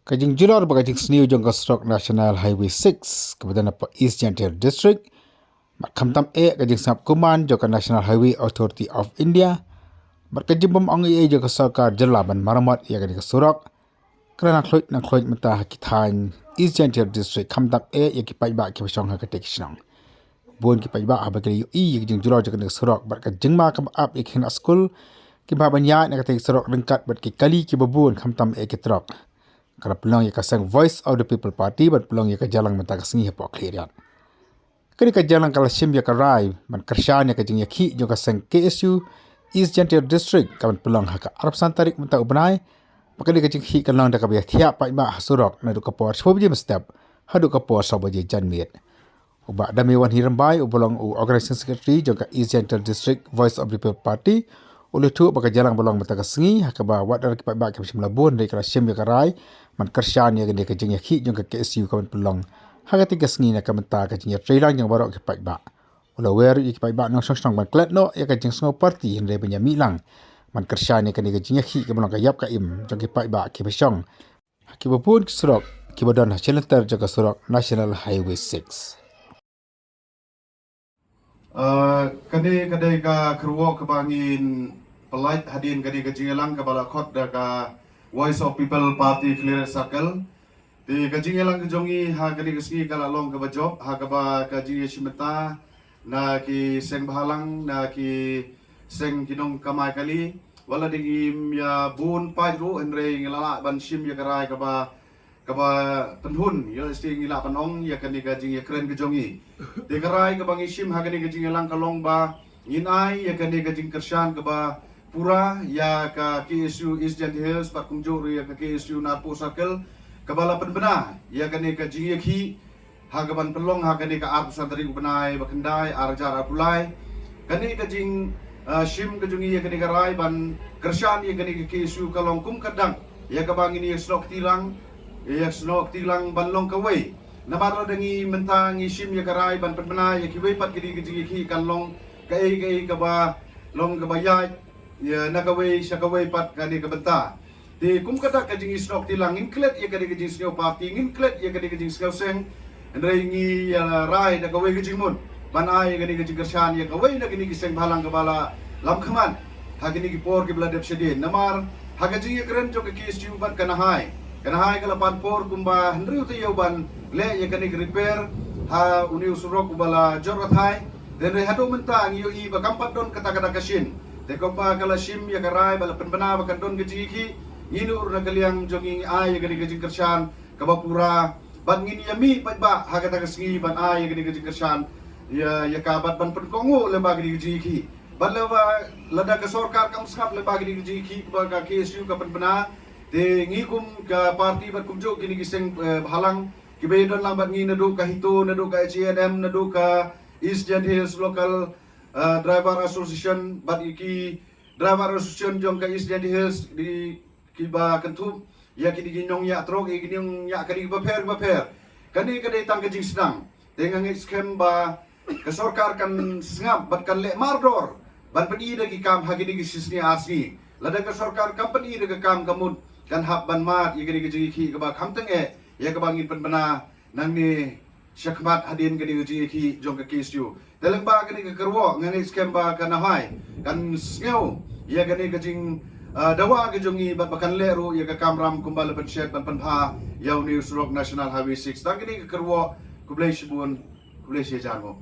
Kajing Julor bagajing sniu jong Srok National Highway 6 kemudian apa East Jantir District Kamtam kajing Sap Kuman jong National Highway Authority of India berkajing bom ang jong sarkar jelaban maramat ya kajing Surok kerana kloit mentah kitan East Jantir District Kamtam ya kipai ba kibasong hakatek sinang buon kipai ba abagay yu kajing Julor jong Surok berkajing ma kabab ikin school kibabanya na katek Surok lengkat berkikali kibabun Kamtam kitrok kalau peluang ia kasang Voice of the People Party ban peluang ia kajalang mentah kasengi hapo clearian. Kini kajalang kalau sim ia karai ban kershan ia kajing ia ki jo kasang KSU East Jantir District kawan peluang haka Arab Santarik mentah ubenai maka dia kajing ki kalang dak kabia tiap pai ba hasurok na du kapor sobaje mestap hadu kapor sobaje janmit. Ubak dami wan hirambai ubulong organizing secretary jo ka East Jantir District Voice of the People Party oleh tu baka jalang bolong mata kasengi hakaba wadar kipai ba kibsim labun dari kala sim ya karai man kershan ya gede kajing ya ki jong ka KSU kawan pelong haga tiga sengi na kamenta kajing ya trailang yang barok kipai ba ola wer ya kipai ba no song ban klet no ya kajing semua parti hindai banya milang man kershan ya kajing ya ki kabolong kayap ka im jong kipai ba kibasong hakibapun Srok kibadan hasilenter jaga Srok National Highway 6 kadai ka keruak kebangin pelait hadin kadai ka jingelang ka balakot da ka Voice of People Party Clearance Circle di ka jingelang ka jongi ha kadai ka ski kala long ka bajob ha ka ba ka jinge shimeta na ki seng bahalang na ki seng kinong kamai kali wala dingim ya bun pajruendre ngilala ban shim ya karai ka ba penhun ya sti ngila panong ya kan ka jing ya keren ka jongi de karai ka bangi shim ha kan ka jing lang kalong ba nginai ya kan ka jing kershan ka ba pura ya ka KSU East Jantir Hills pat kumjur ya ka KSU Narpo Circle ka bala penbena ya kan ka jing ya ki ha ka ban pelong ha kan ka Arab Santarik benai bakendai arjar apulai kan ka jing shim ka jongi ya kan ka rai ban kershan ya kan ka KSU kalong kum kadang ya ka bangi ni slok tilang ya snok tilang banlong kawai namara dengi mentang isim ya karai ban penbena ya kiwai pat kidi ki kanlong kai ka ba long ka bayai ya nakawai sakawai pat kadi ka benta di kum kata ka jing snok tilang inklet ya kadi ka jing snok party inklet ya kadi ka jing snok seng ndrai ngi ya rai da kawai ka jing mun ban ai kadi ka jing kershan ya kawai na kini kiseng balang ka bala lam khaman ha kini ki por ki bladep shedin namar ha ka jing ya keren jo ka KSU ban kana hai kala panpor kumba hendriu te yoban le ya kani repair ha uniu surok ubala jorot hai den re hado mentang yo I ba kampat don kata kashin te kompa kala shim ya karai bala penbena ba don gejiki inu urna kaliang jonging ai ya kani gejing kershan kabapura ban ngin yami ba ha kata kasingi ban ai ya kani gejing kershan ya kabat ban penkongo le ba gejiki ban le ba lada ka sarkar kam skap le ba gejiki ba ka KSU ka penbena de ngikum ka parti bat kumjo kini kiseng halang kibedon lang bat ngi nadu ka hito nadu ka HNM nadu ka East Jantir Hills Local Driver Association bat iki Driver Association jong ka East Jantir Hills di kiba kentum ya kini ginyong ya trok kini yung ya kani baper kani kadai tang kajing senang dengan scam ba ka sarkar kan sngap bat kan le mardor ban pedi da ki kam hagini ki sisni asni lada ka sarkar company da ka kam kamut kan hab ban mat ya gadi gadi ki ba khamteng ya ka bangin penbena nang ni syakmat hadin gadi gadi ki jong ka KSU dalam ba gadi ka kerwo ngang scam ba kana hai kan ngeu ya gadi gajing dawa ga jongi bat bakan leru ya ka kamram kumbal ban shed ban panpha ya ni Srok National Highway 6 tang gadi ka kerwo kublai shibun kublai she jango